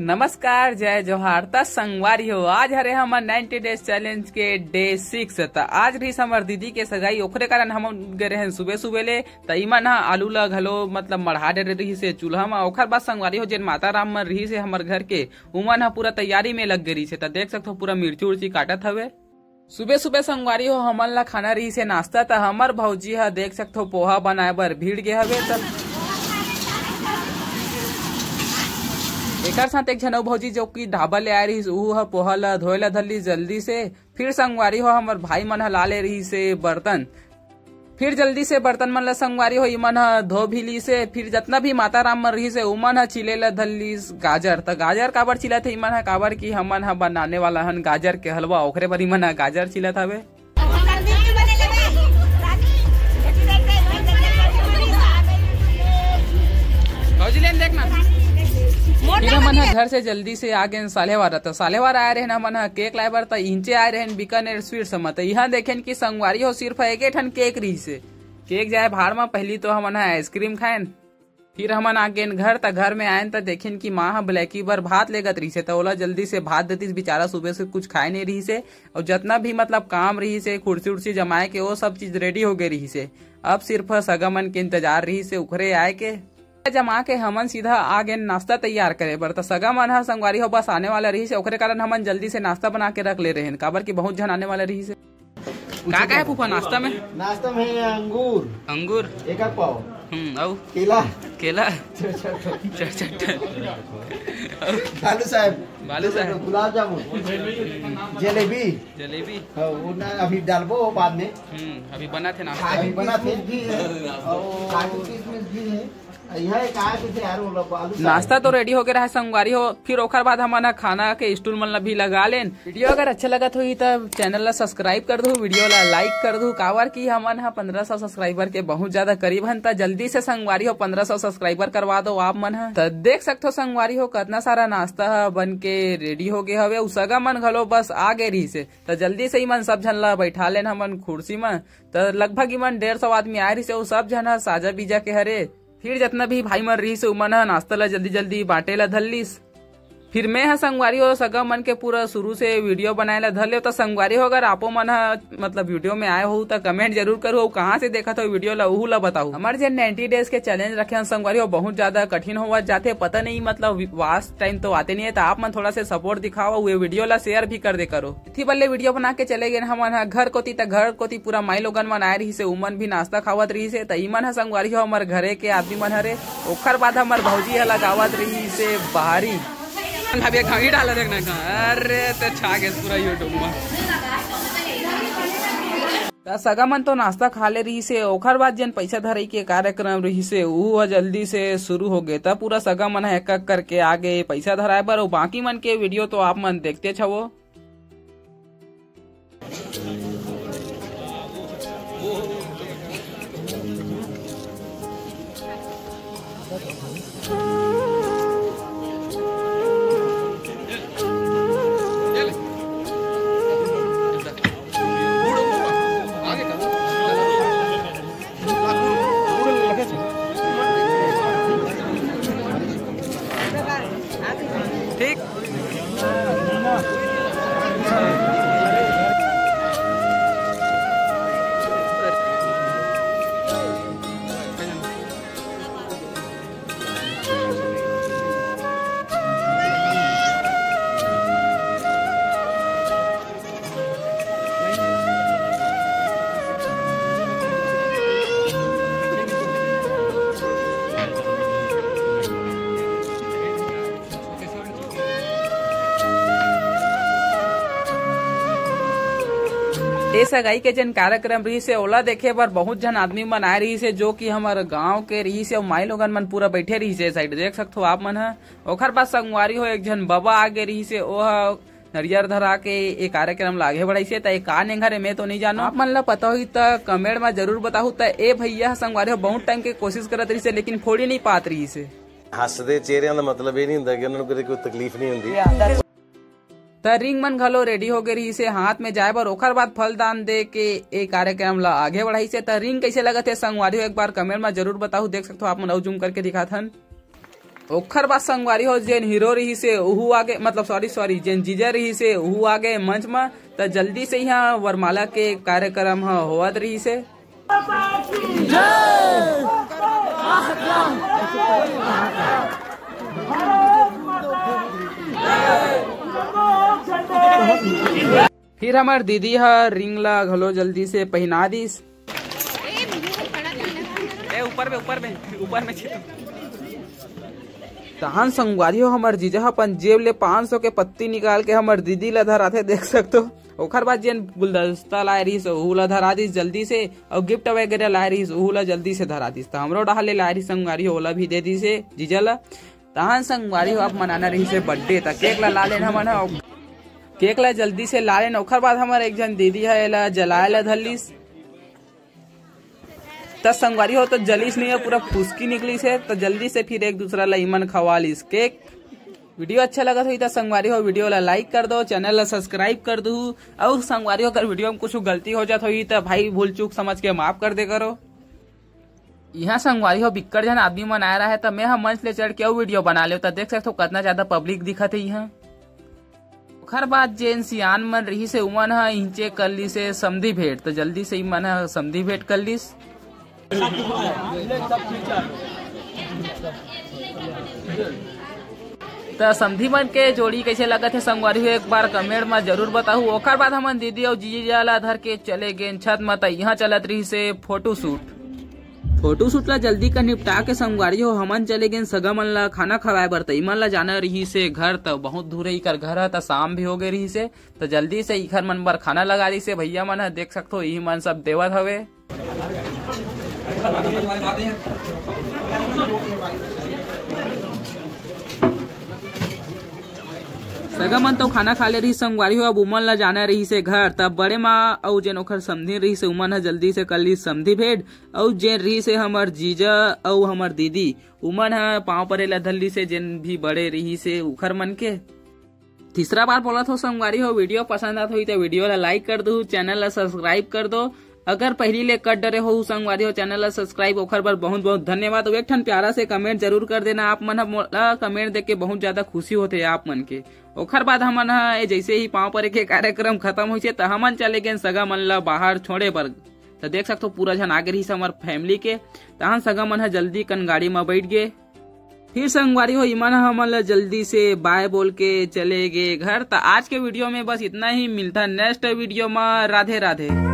नमस्कार, जय जोहार। त संगवारी हो, आज हरे हमर 90 डेज चैलेंज के डे 6। त आज रही हमर दीदी के सगाई, ओकरे कारण हम गए रहे सुबह सुबह ले। त इमन आलू ला घलो मतलब मढ़ा दे रही से चूल्हा में। ओखर बाद संगवारी हो जेन माता राम मन रही से हमर घर के, उमन पूरा तैयारी में लग गई से। त देख सकते हो पूरा मिर्ची उर्ची काटत हवे। सुबह सुबह संगवारी हो हमन ला खाना रही से नाश्ता। त हमर भौजी ह देख सकते हो पोहा बनाए बर भीड़ गे हवे। त एक साथ एक झन भौजी जो की ढाबा ले आ रही उ पोहा ला धोए ला धरली जल्दी से। फिर संगवारी हो हमर भाई मन ला ले रही से बर्तन। फिर जल्दी से बर्तन मन ला संगवारी हो इमन धो भी ली से। फिर जितना भी माता राम मन रही से उमन छिले ला धरली गाजर। त गाजर काबर छिलत है इमन काबर की हमन बनाने वाला हन गाजर के हलवा, ओकरे बर इमन गाजर छिलत हवे। देखना फिर हमन घर से जल्दी से आगे सालेवार था। सालेवार आए रहे हमन केक लाए बर। इंचे आए रहे बीकानेर स्वीट्स में। यहाँ देखें कि संगवारी हो सिर्फ एक ठन केक रही से। केक जाए भाड़ में पहली तो हमन आइसक्रीम खाएन। फिर हमन आगे घर त घर में आयन त देखें कि माँ ब्लैकी बर भात लेगत रही से। तो ओला जल्दी से भात देती, बेचारा सुबह से कुछ खाए नहीं रही से। और जितना भी मतलब काम रही से कुर्सी उर्सी जमाए के वो सब चीज रेडी हो गई रही से। अब सिर्फ सगमन के इंतजार रही से उखरे आए के जमा के हमन सीधा आगे नाश्ता तैयार करे बर। त सगा मन संगवारी हो बस आने वाला रही से, ओकरे कारण हमन जल्दी से नाश्ता बना के रख ले रहे हैं काबर की बहुत जन आने वाला रही से। का है फूफा नाश्ता में? नाश्ता में अंगूर एक पाव, औ केला केला बालू साहब गुलाब जामुन जलेबी अभी डालबो बाद में। अभी बना थे नाश्ता, अभी बना थे भी है और काजू किशमिश भी है। नाश्ता तो रेडी हो गया है संगवारी हो। फिर ओखर बाद हमन खाना के स्टूल मन भी लगा लेन। वीडियो अगर अच्छा लगत हुई तो चैनल ला सब्सक्राइब कर दू, वीडियो ला लाइक कर दू। कावर की हमन 1500 सब्सक्राइबर के बहुत ज्यादा करीब हन। त जल्दी से संगवारी हो 1500 सब्सक्राइबर करवा दो आप मन। त देख सकते हो संगवारी हो कितना सारा नाश्ता बन के रेडी हो गए हवे। उसगा मन घलो बस आ गए रही से। त जल्दी से मन सब झन ला बैठा लेन हमन कुर्सी में। त लगभग इमन 150 आदमी आए रही से। वो सब झन साजा बीजा के हरे। फिर जितना भी भाई मन रही से उमन नाश्ता ला जल्दी जल्दी बांटे ला धरलीस। फिर मैं संगवारी हो सगा मन के पूरा शुरू से वीडियो बनाए ला धर ले। तो संगवारी हो अगर आपो मन मतलब वीडियो में आए हो तो कमेंट जरूर करो कहाँ से देखा था वीडियो ला ला बताओ। हमारे जो 90 डेज के चैलेंज रखे संगवारी हो बहुत ज्यादा कठिन हुआ जाते, पता नहीं मतलब वास्ट टाइम तो आते नहीं है। तो आप मन थोड़ा से सपोर्ट दिखाओ, वो वीडियो ला शेयर भी कर दे करो। इतनी बल्ले वीडियो बना के चले गए हम घर कोती। घर कोती पूरा माई लोगन मन आए रही से, उमन भी नाश्ता खावत रही से। इमन संगवारी हो हमारे घरे के आदमी मन हरे। ओखर बाद हमार भौजी है लगावत रही से बाहरी घावी डाला देखना। अरे तो छा गए पूरा यूट्यूब में। सगा मन तो नाश्ता खा ले रही से। ओखर बाद जन पैसा धरई के कार्यक्रम रही से वो जल्दी से शुरू हो गए। तब पूरा सगा मन एक एक करके आगे पैसा धराए बर। बाकी मन के वीडियो तो आप मन देखते छवो। ठीक ए सगाई के जन कार्यक्रम रही से ओला देखे बर बहुत जन आदमी मन आए रही से, जो कि हमारे गांव के रही से। माई लोगन मन पूरा बैठे रही से साइड देख सकते हो आप मन। ओखर बाद संगवारी हो एक जन बाबा आगे रही से, ओह नरियर धरा के एक कार्यक्रम ला आगे बढ़ाई से। का नेंघरे में तो नहीं जानो, आप मन ला पता हुई तो कमेंट में जरूर बताऊ। त ए भैया संगवारी हो बहुत टाइम के कोशिश करत रही से, लेकिन फोड़ी नहीं पात रही से। हसदे चेहरिਆਂ ਦਾ मतलब ये नहीं ਹੁੰਦਾ कि उन्होंने कोई तकलीफ नहीं होती। त रिंग मन घलो रेडी हो गई रही से हाथ में जाए बर। ओखर बाद फलदान दे के एक कार्यक्रम ला आगे बढ़ाई से। त रिंग कैसे लगा थे संगवारी हो एक बार कमेंट में जरूर बताओ। देख सकते हो आप मन जूम करके दिखाथन। ओखर बात संगवारी हो जेन हीरो रही से उहू आगे मतलब सॉरी जेन जीजा रही से उहू आगे मंच में तो जल्दी से यहाँ वरमाला के कार्यक्रम होवत रही से। फिर हमार दीदी रिंग ला घलो जल्दी से पहना दीस। ऊपर में तहन संगवारी हो हमार जीजा अपन जेब ले 500 के पत्ती निकाल के हमार दीदी ला धराते देख सकते हो। ओखर बाद जेन गुलदस्ता लाए रही उहू ला धरा दीस जल्दी से और गिफ्ट वगैरह लाए रही उहू ला जल्दी से धरा दीस। तो हमरो डहा ले लाए रही संगवारी हो ओला भी दे दी से जीजा ला। तहन संगवारी हो आप मनाना रही से बर्थडे तक केक ला लेन हमन केक ला जल्दी से ला लेन। ओखर बाद हमार एक जन दीदी है एला जलाए ला धरलीस। तब संगवारी हो तो जलीस नहीं है पूरा फुसकी निकली से तो जल्दी से फिर एक दूसरा ला ईमन खवा लीस केक। वीडियो अच्छा लगा तो संगवारी हो वीडियो ला लाइक कर दो, चैनल ला सब्सक्राइब कर दो और संगवारी हो अगर वीडियो में कुछ गलती हो जात हुई तो भाई भूल चूक समझ के माफ कर दे करो। यहाँ संगवारी हो बिक्कड़ जन आदमी मन आ रहा है तो मैं हम मंच ले चढ़ के वीडियो बना ले तो देख सकते हो कितना ज्यादा पब्लिक दिखत है यहाँ। ओखर बाद जेन सियान मन रही से उमन इंचे कर ली से समधी भेंट तो जल्दी से मन समधी भेंट कर लीस। तो समधी मन के जोड़ी कैसे लगत है संगवारी हो एक बार कमेंट में जरूर बताऊ। ओखर बाद हमन दीदी और जीजा ला धर के चले गए छत में तो यहाँ चलत रही से फोटो शूट ला जल्दी का निपटा के संगवारी हो हमन चले गए सगा मन ला खाना खवाए बर तो इमन ला जाना रही से घर तो बहुत दूर इकर घर है तो शाम भी हो गई रही से तो जल्दी से इखर मन बर खाना लगा दी से भैया मन देख सकते हो यही मन सब देवत हवे। सगा मन तो खाना खा ले रही संगवारी हो अब उमन ला जाना रही से घर तब बड़े माँ और जेन ओखर समधी रही से उमन जल्दी से कर ली समधी भेंट और जेन रही से हमार जीजा और हमार दीदी उमन पाँव परे ला धरली से जेन भी बड़े रही से उखर मन के। तीसरा बार बोला था संगवारी हो वीडियो पसंद आत हुई तो वीडियो ला लाइक कर दो, चैनल ला सब्सक्राइब कर दो। अगर पहली ले कट डरे हो संगवारी हो चैनल ला सब्सक्राइब ओखर पर बहुत बहुत धन्यवाद। एक ठन प्यारा से कमेंट जरूर कर देना आप मन कमेंट देख के बहुत ज्यादा खुशी होते आप मन के। ओखर बाद हमन जैसे ही पाँव परे के कार्यक्रम खत्म हुई तो हमन चले गए सगा मन ला बाहर छोड़े पर तो देख सकते हो पूरा झन आगे रही हमार फैमिली के तहन सगा मन जल्दी कन गाड़ी में बैठ गए। फिर संगवारी हो इमन हमन जल्दी से बाय बोल के चले गए घर। तो आज के वीडियो में बस इतना ही, मिलता नेक्स्ट वीडियो में। राधे राधे।